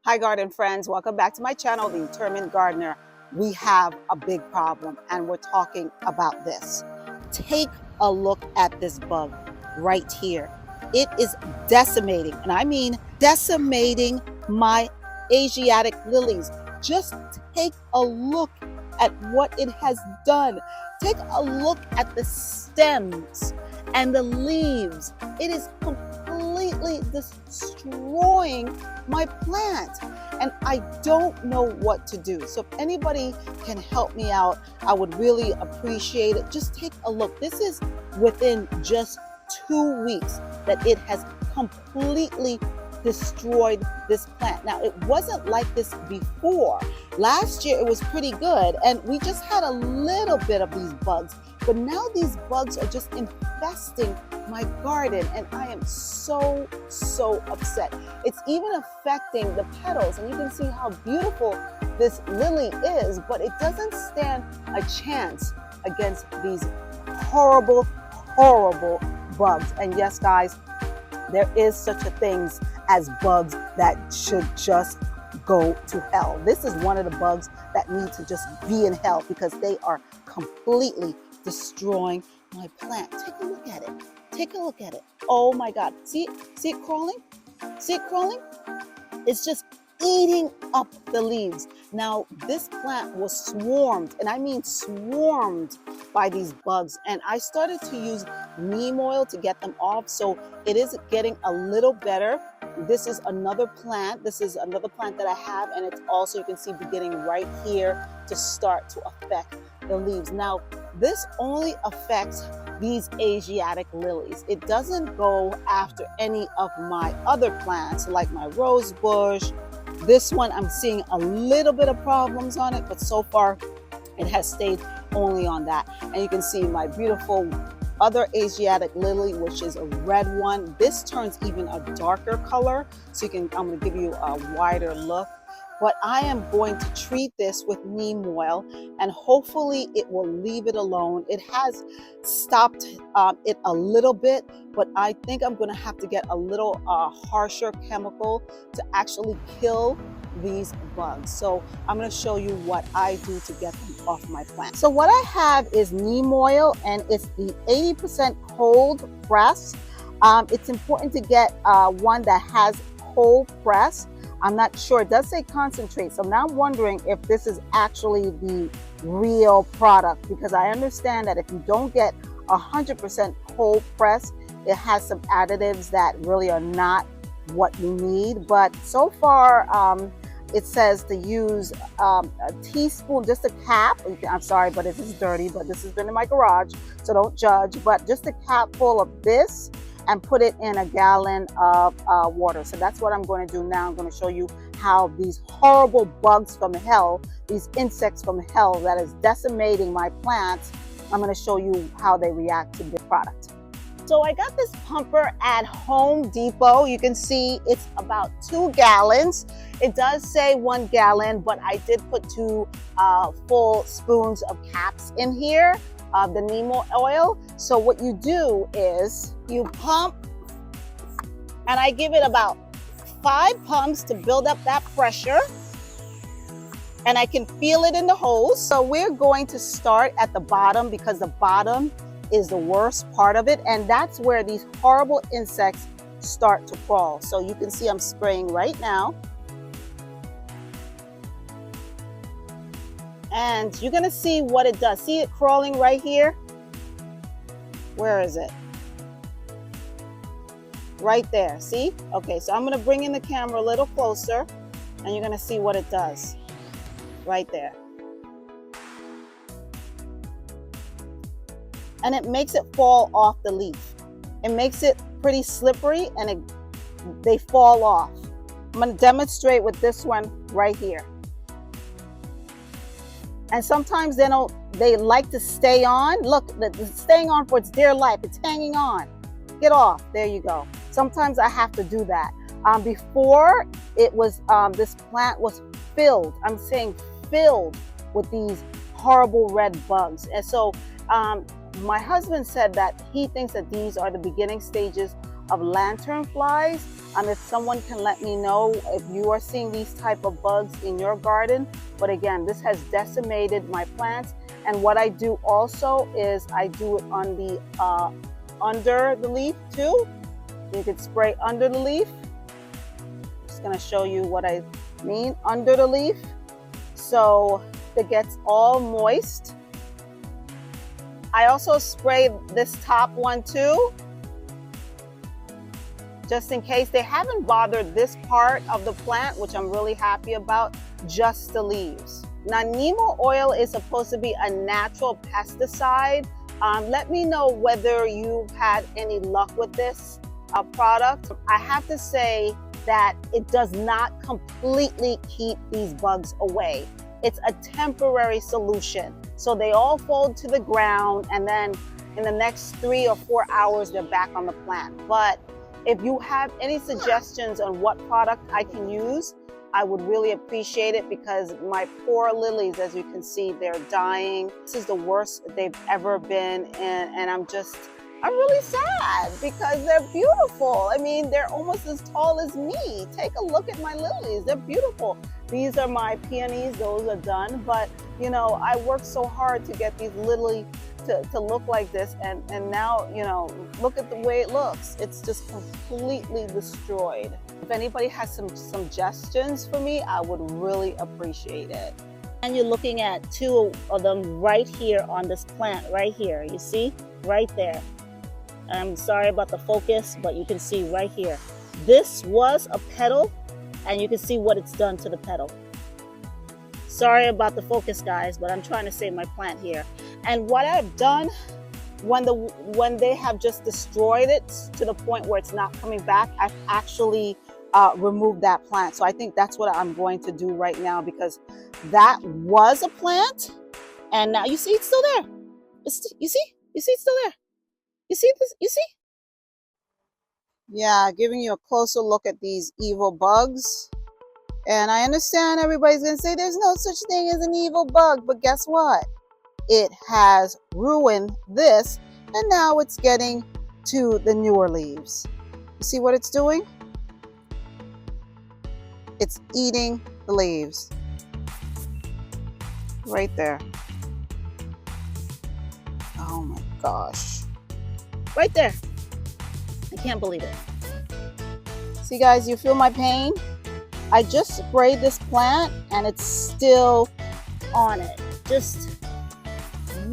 Hi garden friends, welcome back to my channel, The Determined Gardener. We have a big problem and we're talking about this. Take a look at this bug right here. It is decimating, and I mean decimating my Asiatic lilies. Just take a look at what it has done. Take a look at the stems and the leaves. It is completely destroying my plant and I don't know what to do. So if anybody can help me out, I would really appreciate it. Just take a look. This is within just 2 weeks that it has completely destroyed this plant. Now, it wasn't like this before. Last year it was pretty good and we just had a little bit of these bugs, but now these bugs are just infesting my garden and I am so upset. It's even affecting the petals, and you can see how beautiful this lily is, but it doesn't stand a chance against these horrible bugs. And yes guys, there is such a thing as bugs that should just go to hell. This is one of the bugs that need to just be in hell because they are completely destroying my plant. Take a look at it. Take a look at it. Oh my God. See it crawling? See it crawling? It's just eating up the leaves. Now, this plant was swarmed, and I mean swarmed by these bugs. And I started to use neem oil to get them off. So it is getting a little better. This is another plant. This is another plant that I have. And it's also, you can see beginning right here to start to affect the leaves. Now, this only affects these Asiatic lilies. It doesn't go after any of my other plants like my rose bush. This one, I'm seeing a little bit of problems on it, but so far it has stayed only on that. And you can see my beautiful other Asiatic lily, which is a red one. This turns even a darker color. So I'm going to give you a wider look. But I am going to treat this with neem oil and hopefully it will leave it alone. It has stopped it a little bit, but I think I'm going to have to get a little harsher chemical to actually kill these bugs. So I'm going to show you what I do to get them off my plant. So what I have is neem oil, and it's the 80% cold press. It's important to get one that has cold press. I'm not sure. It does say concentrate. So now I'm wondering if this is actually the real product, because I understand that if you don't get 100% cold press, it has some additives that really are not what you need. But so far, it says to use a teaspoon, just a cap. I'm sorry, but it is dirty, but this has been in my garage, so don't judge. But just a cap full of this, and put it in a gallon of water. So that's what I'm going to do now. I'm going to show you how these horrible bugs from hell, these insects from hell that is decimating my plants, I'm going to show you how they react to this product. So I got this pumper at Home Depot. You can see it's about 2 gallons. It does say 1 gallon, but I did put 2 full spoons of caps in here of the neem oil. So what you do is you pump, and I give it about 5 pumps to build up that pressure, and I can feel it in the hose. So we're going to start at the bottom because the bottom is the worst part of it, and that's where these horrible insects start to crawl. So you can see I'm spraying right now. And you're going to see what it does. See it crawling right here? Where is it? Right there. See? Okay, so I'm going to bring in the camera a little closer and you're going to see what it does. Right there. And it makes it fall off the leaf. It makes it pretty slippery and they fall off. I'm going to demonstrate with this one right here. And sometimes they like to stay on. Look, it's staying on for its dear life. It's hanging on. Get off. There you go. Sometimes I have to do that. Before it was, this plant was filled. I'm saying filled with these horrible red bugs. And so my husband said that he thinks that these are the beginning stages of lantern flies. If someone can let me know if you are seeing these type of bugs in your garden. But again, this has decimated my plants. And what I do also is I do it on the under the leaf too. You could spray under the leaf. I'm just gonna show you what I mean, under the leaf. So it gets all moist. I also spray this top one too, just in case. They haven't bothered this part of the plant, which I'm really happy about, just the leaves. Now, neem oil is supposed to be a natural pesticide. Let me know whether you've had any luck with this product. I have to say that it does not completely keep these bugs away. It's a temporary solution. So they all fall to the ground, and then in the next 3 or 4 hours, they're back on the plant. But if you have any suggestions on what product I can use, I would really appreciate it, because my poor lilies, as you can see, they're dying. This is the worst they've ever been, and I'm really sad because they're beautiful. I mean, they're almost as tall as me. Take a look at my lilies. They're beautiful. These are my peonies. Those are done. But, you know, I worked so hard to get these lilies to look like this. And now, you know, look at the way it looks. It's just completely destroyed. If anybody has some suggestions for me, I would really appreciate it. And you're looking at 2 of them right here on this plant, right here. You see? Right there. I'm sorry about the focus, but you can see right here. This was a petal, and you can see what it's done to the petal. Sorry about the focus, guys, but I'm trying to save my plant here. And what I've done, when they have just destroyed it to the point where it's not coming back, I've actually removed that plant. So I think that's what I'm going to do right now, because that was a plant, and now you see it's still there. You see it's still there. You see this? You see? Yeah, giving you a closer look at these evil bugs. And I understand everybody's going to say there's no such thing as an evil bug, but guess what? It has ruined this, and now it's getting to the newer leaves. You see what it's doing? It's eating the leaves. Right there. Oh my gosh. Right there. I can't believe it. See, guys, you feel my pain? I just sprayed this plant and it's still on it. Just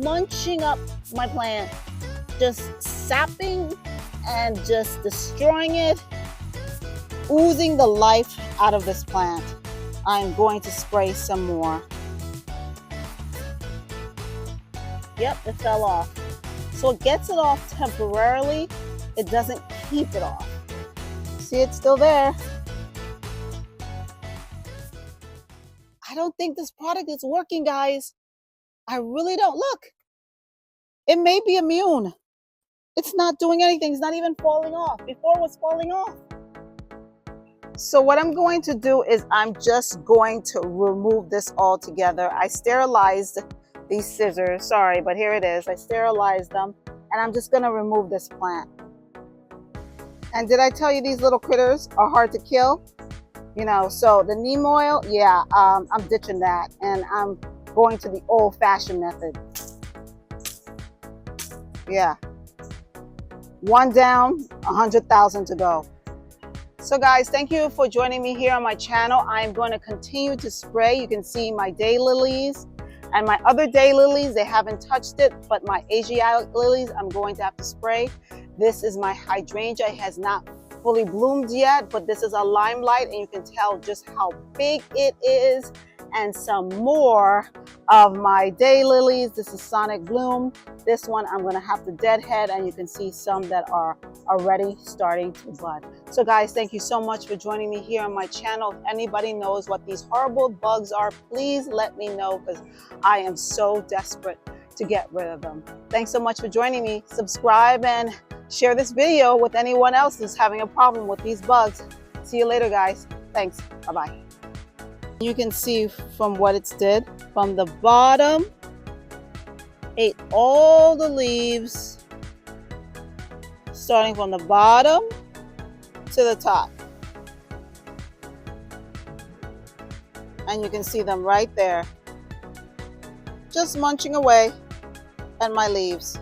munching up my plant. Just sapping and just destroying it. Oozing the life out of this plant. I'm going to spray some more. Yep, it fell off. So it gets it off temporarily. It doesn't keep it off. See, it's still there. I don't think this product is working, guys. I really don't. Look, it may be immune. It's not doing anything. It's not even falling off. Before it was falling off. So what I'm going to do is I'm just going to remove this all together. I sterilized these scissors, sorry, but here it is. I sterilized them, and I'm just gonna remove this plant. And did I tell you these little critters are hard to kill? You know, so the neem oil, yeah, I'm ditching that, and I'm going to the old-fashioned method. Yeah, 1 down, 100,000 to go. So guys, thank you for joining me here on my channel. I'm going to continue to spray. You can see my daylilies and my other daylilies. They haven't touched it, but my Asiatic lilies, I'm going to have to spray. This is my hydrangea. It has not fully bloomed yet, but this is a limelight, and you can tell just how big it is. And some more of my daylilies. This is Sonic Bloom. This one I'm going to have to deadhead, and you can see some that are already starting to bud. So guys, thank you so much for joining me here on my channel. If anybody knows what these horrible bugs are, please let me know, because I am so desperate to get rid of them. Thanks so much for joining me. Subscribe and share this video with anyone else who's having a problem with these bugs. See you later, guys. Thanks. Bye-bye. You can see from what it's did from the bottom, ate all the leaves, starting from the bottom to the top. And you can see them right there, just munching away at my leaves.